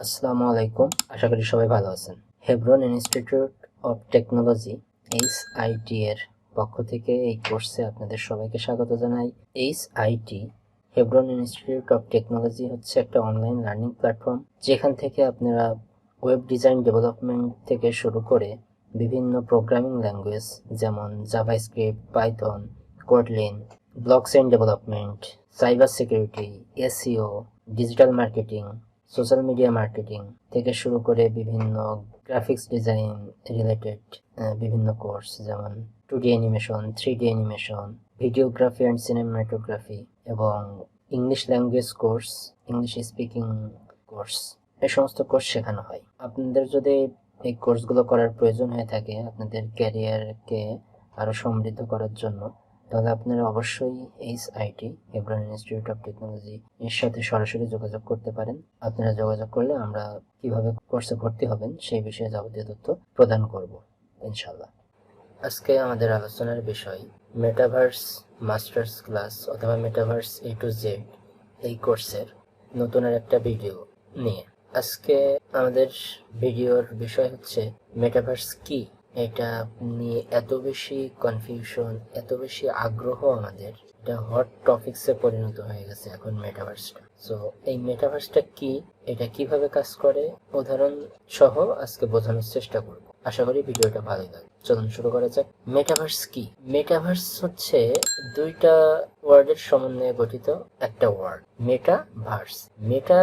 আসসালামু আলাইকুম, আশা করি সবাই ভালো আছেন। Hebron institute of technology HIT এর পক্ষ থেকে এই কোর্সে আপনাদের সবাইকে স্বাগত জানাই। HIT Hebron institute of technology হচ্ছে একটা অনলাইন লার্নিং প্ল্যাটফর্ম, যেখান থেকে আপনারা ওয়েব ডিজাইন ডেভেলপমেন্ট থেকে শুরু করে বিভিন্ন প্রোগ্রামিং ল্যাঙ্গুয়েজ যেমন JavaScript, Python, Kotlin, blockchain development, cyber security, SEO, digital marketing, social media marketing থেকে শুরু করে বিভিন্ন গ্রাফিক্স ডিজাইন রিলেটেড বিভিন্ন কোর্স যেমন 2D animation, 3D animation, videography and cinematography এবং English language course, English speaking course, এই সমস্ত কোর্স শেখানো হয়। আপনাদের যদি এই কোর্সগুলো করার প্রয়োজন হয়ে থাকে আপনাদের ক্যারিয়ারকে আরও সমৃদ্ধ করার জন্য, তাহলে আপনারা অবশ্যই HIT Hebron institute of technology এর সাথে সরাসরি যোগাযোগ করতে পারেন। আপনারা যোগাযোগ করলে আমরা কিভাবে কোর্সে ভর্তি হবেন সেই বিষয়ে যাবতীয় তথ্য প্রদান করব ইনশাল্লাহ। আজকে আমাদের আলোচনার বিষয় মেটাভার্স মাস্টার্স ক্লাস অথবা মেটাভার্স A to Z এই কোর্সের নতুন আর একটা ভিডিও নিয়ে। আজকে আমাদের ভিডিওর বিষয় হচ্ছে মেটাভার্স কি। এটা নিয়ে এত বেশি কনফিউশন, এত বেশি আগ্রহ, আমাদের এটা হট টপিকসে পরিণত হয়ে গেছে এখন মেটাভার্সটা। সো এই মেটাভার্সটা কি, এটা কিভাবে কাজ করে উদাহরণ সহ আজকে বোঝানোর চেষ্টা করব। আশা করি ভিডিওটা ভালো লাগে। চলুন শুরু করা যাক। মেটাভার্স কি? মেটাভার্স হচ্ছে দুইটা ওয়ার্ডের সমন্বয়ে গঠিত একটা ওয়ার্ড, মেটাভার্স। মেটা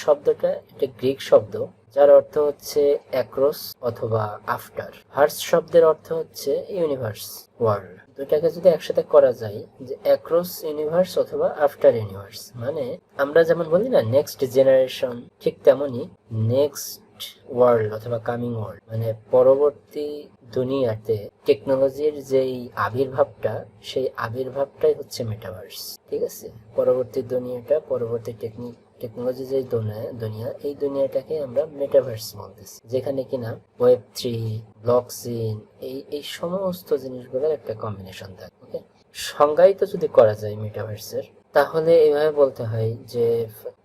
শব্দটা একটা গ্রিক শব্দ যার অর্থ হচ্ছে অ্যাক্রস অথবা আফটার। ভার্স শব্দের অর্থ হচ্ছে ইউনিভার্স, ওয়ার্ল্ড। দুইটাকে যদি একসাথে করা যায় যে অ্যাক্রস ইউনিভার্স অথবা আফটার ইউনিভার্স, মানে আমরা যেমন বলি না নেক্সট জেনারেশন, ঠিক তেমনই নেক্সট ওয়ার্ল্ড অথবা কামিং ওয়ার্ল্ড, মানে পরবর্তী দুনিয়াতে টেকনোলজির যেই আবির্ভাবটা, সেই আবির্ভাবটাই হচ্ছে মেটাভার্স। ঠিক আছে, পরবর্তী দুনিয়াটা, পরবর্তী টেকনোলজি যে দুনিয়া, এই দুনিয়াটাকে আমরা মেটাভার্স বলতেছি, যেখানে কিনা Web3, ব্লকচেইন, এই সমস্ত জিনিসগুলোর একটা কম্বিনেশন থাকে। ওকে, সংজ্ঞায়িত যদি করা যায় মেটাভার্সের, তাহলে এইভাবে বলতে হয় যে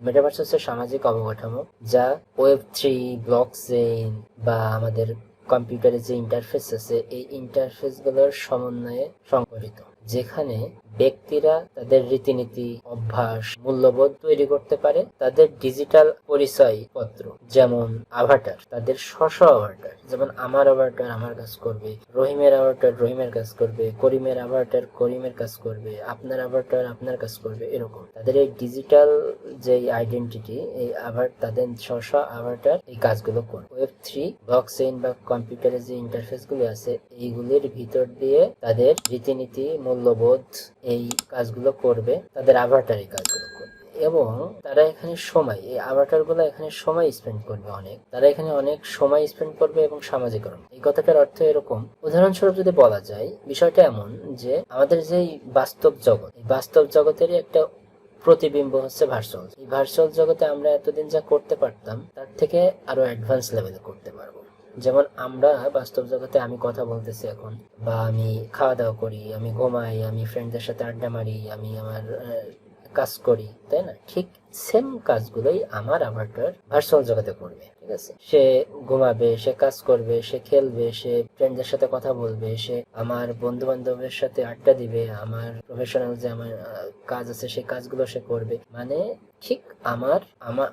মেটাভার্স হচ্ছে সামাজিক অবকাঠামো যা Web3, ব্লকচেইন বা আমাদের কম্পিউটারে যে ইন্টারফেস আছে, এই ইন্টারফেস গুলোর সমন্বয়ে সংগঠিত, যেখানে ব্যক্তিরা তাদের রীতিনীতি, অভ্যাস, মূল্যবোধ তৈরি করতে পারে, তাদের ডিজিটাল পরিচয় পত্র যেমন আভাটার, তাদের আভাটার, যেমন আমার আভাটার আমার কাজ করবে, রহিমের আভাটার রহিমের কাজ করবে, করিমের আভাটার করিমের কাজ করবে, আপনার আভাটার আপনার কাজ করবে, এরকম তাদের এই ডিজিটাল যে আইডেন্টিটি, এই তাদের আভাটার এই কাজগুলো করবে। Web3, ব্লকচেইন বা কম্পিউটারে যে ইন্টারফেস গুলো আছে, এইগুলির ভিতর দিয়ে তাদের রীতিনীতি, মূল্যবোধ, এই কাজগুলো করবে, তাদের আভাটার এই কাজগুলো করবে। এবং তারা এখানে সময়, এই আভাটার গুলো এখানে সময় স্পেন্ড করবে, তারা এখানে অনেক সময় স্পেন্ড করবে এবং সামাজিকরণ। এই কথাটার অর্থ এরকম, উদাহরণস্বরূপ যদি বলা যায়, বিষয়টা এমন যে আমাদের যে বাস্তব জগৎ, এই বাস্তব জগতেরই একটা প্রতিবিম্ব হচ্ছে ভার্চুয়াল। এই ভার্চুয়াল জগতে আমরা এতদিন যা করতে পারতাম তার থেকে আরো অ্যাডভান্স লেভেলে করতে পারবো। যেমন আমরা বাস্তব জগতে আমি কথা বলতেছি এখন, বা আমি খাওয়া দাওয়া করি, আমি ঘুমাই, আমি ফ্রেন্ডদের সাথে আড্ডা মারি, আমি আমার কাজ করি, তাই না? ঠিক সেম কাজগুলোই আমার আভাটার ভার্চুয়াল জগতে করবে। ঠিক আছে, সে ঘুমাবে, সে কাজ করবে, সে খেলবে, সে ফ্রেন্ডদের সাথে কথা বলবে, সে আমার বন্ধু বান্ধবের সাথে আড্ডা দিবে, আমার প্রফেশনাল যে আমার কাজ আছে সেই কাজগুলো সে করবে। মানে ঠিক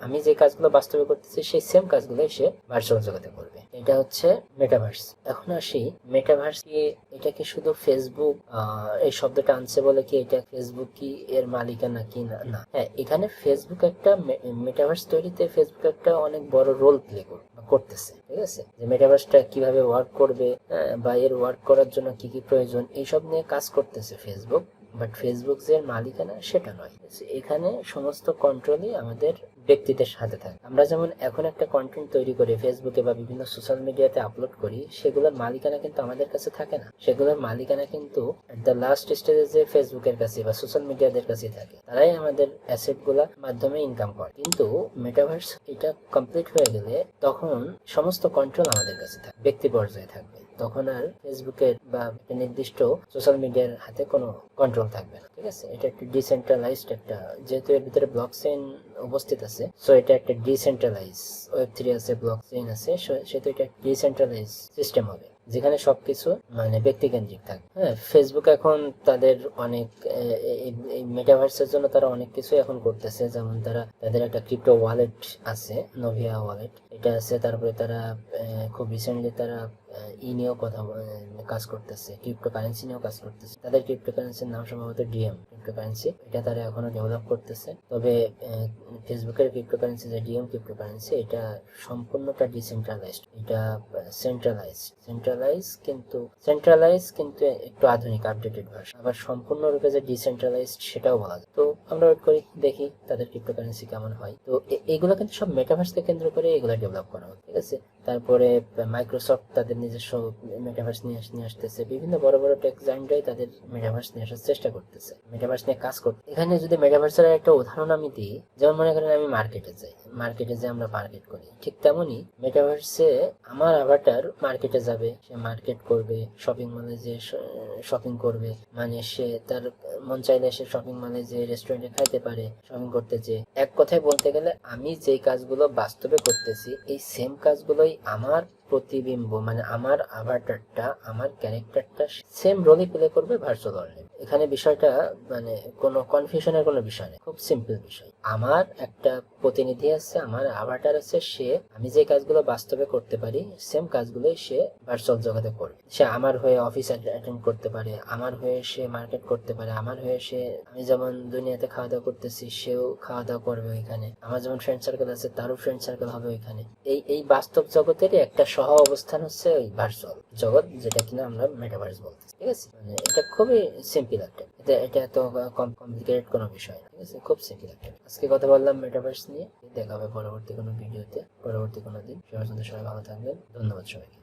আমি যে কাজগুলো বাস্তবে করতেছি সেই সেম কাজগুলো সে ভার্চুয়াল জগতে করবে। এটা হচ্ছে মেটাভার্স। এখন আসি, মেটাভার্স কি, এটা কি শুধু ফেসবুক এই শব্দটা আনছে বলে কি এটা ফেসবুক কি এর মালিকানা কি? না, হ্যাঁ, এখানে ফেসবুক একটা মেটাভার্স তৈরিতে ফেসবুক একটা অনেক বড় রোল প্লে করতেছে। ঠিক আছে, যে মেটাভার্সটা কিভাবে ওয়ার্ক করবে বা এর ওয়ার্ক করার জন্য কি কি প্রয়োজন, এইসব নিয়ে কাজ করতেছে ফেসবুক। বাট ফেসবুক যে মালিকানা সেটা নয়, এখানে সমস্ত কন্ট্রোলই আমাদের ব্যক্তিদের সাথে থাকে। আমরা যেমন এখন একটা কন্টেন্ট তৈরি করে ফেসবুকে বা বিভিন্ন সোশ্যাল মিডিয়াতে আপলোড করি, সেগুলোর মালিকানা কিন্তু আমাদের কাছে থাকে না। সেগুলোর মালিকানা কিন্তু এট দ্য লাস্ট স্টেজে যে ফেসবুকের কাছে বা সোশ্যাল মিডিয়াদের কাছে থাকে, তারাই আমাদের অ্যাসেট গুলার মাধ্যমে ইনকাম করে। কিন্তু মেটাভার্স এটা কমপ্লিট হয়ে গেলে তখন সমস্ত কন্ট্রোল আমাদের কাছে থাকবে, ব্যক্তি পর্যায়ে থাকবে। তখন আর ফেসবুকের বা একটা নির্দিষ্ট সোশ্যাল মিডিয়ার হাতে কোনো কন্ট্রোল থাকবে না। ঠিক আছে, এটা একটা ডিসেন্ট্রালাইজড একটা, যেহেতু এর ভিতরে ব্লকচেইন উপস্থিত আছে, সো এটা একটা ডিসেন্ট্রালাইজ, ওয়েব3 আছে, ব্লকচেইন আছে, সেহেতু এটা ডিসেন্ট্রালাইজ সিস্টেম হবে, যেখানে সবকিছু মানে ব্যক্তিকেন্দ্রিক থাকবে। হ্যাঁ, ফেসবুক এখন তাদের অনেক এই মেটাভার্সের জন্য তারা অনেক কিছু এখন করতেছে, যেমন তাদের একটা ক্রিপ্টো ওয়ালেট আছে, নোভিয়া ওয়ালেট, এটা আছে। তারপরে তারা খুব রিসেন্টলি তারা নিয়েও কাজ করতেছে, ক্রিপ্টো কারেন্সি নিয়েও কাজ করতেছে। তাদের ক্রিপ্টো কারেন্সির নাম সম্ভবত ডিএম ক্রিপ্টো কারেন্সি, এটা তারা এখনো ডেভেলপ করতেছে। তবে ফেসবুকের ক্রিপ্টো কারেন্সি যে ডিএম ক্রিপ্টো কারেন্সি, এটা সম্পূর্ণটা ডিসেন্ট্রালাইজড, এটা সেন্ট্রালাইজ কিন্তু একটু আধুনিক আপডেটেড ভার্সন। আবার সম্পূর্ণরূপে যে ডিসেন্ট্রালাইজড সেটাও বলা যায়। তো আমরা ওয়েট করি, দেখি তাদের ক্রিপ্টো কারেন্সি কেমন হয়। তো এগুলো কিন্তু সব মেটাভার্সকে কেন্দ্র করে এগুলো ডেভেলপ করা হয়। ঠিক আছে, তারপরে মাইক্রোসফট তাদের নিজস্ব মেটাভার্স নিয়ে আসতেছে, বিভিন্ন বড় বড় টেক জায়ান্টরাই তাদের মেটাভার্স নিয়ে আসার চেষ্টা করতেছে, মেটাভার্স নিয়ে কাজ করতে। এখানে যদি মেটাভার্সের একটা উদাহরণ আমি দিই, যেমন মনে করেন আমি মার্কেটে যে আমরা মার্কেট করি, ঠিক তেমনি মেটাভার্সে আমার অ্যাভাটার মার্কেটে যাবে, সে মার্কেট করবে, শপিং মলে যে শপিং করবে, মানে সে তার মন চাইলে সে শপিং মলে যে রেস্টুরেন্টে খাইতে পারে শপিং করতে। যে এক কথায় বলতে গেলে আমি যেই কাজগুলো বাস্তবে করতেছি, এই সেম কাজগুলোই আমার প্রতিবিম্ব, মানে আমার অ্যাভাটারটা, আমার ক্যারেক্টারটা সেম রোলই প্লে করবে ভার্চুয়াল ওয়ার্ল্ডে। এখানে বিষয়টা মানে কোনো কনফিউশনের কোনো বিষয় নেই, খুব সিম্পল বিষয়। আমার একটা প্রতিনিধি আছে, আমার অ্যাভাটার আছে, আমি যে কাজগুলো বাস্তবে করতে পারি সেম কাজগুলোই সে ভার্চুয়াল জগতে করবে। সে আমার হয়ে অফিস অ্যাটেন্ড করতে পারে, আমার হয়ে সে মার্কেট করতে পারে, আমার হয়ে আমি যেমন দুনিয়াতে খাওয়া দাওয়া করতেছি সেও খাওয়া দাওয়া করবে ওইখানে, আমার যেমন ফ্রেন্ড সার্কেল আছে তারও ফ্রেন্ড সার্কেল হবে ওইখানে। এই বাস্তব জগতেরই একটা সহ অবস্থান হচ্ছে ওই ভার্চুয়াল জগৎ, যেটা কিনা আমরা মেটাভার্স বলতেছি। ঠিক আছে, মানে এটা খুবই সিম্পল একটা, এটা এত কমপ্লিকেটেড কোনো বিষয় না। ঠিক আছে, খুব সিম্পল একটা। আজকে কথা বললাম মেটাভার্স নিয়ে, দেখা হবে পরবর্তী কোনো ভিডিওতে, পরবর্তী কোনো দিন। সবার জন্য সবাই ভালো থাকবেন, ধন্যবাদ সবাইকে।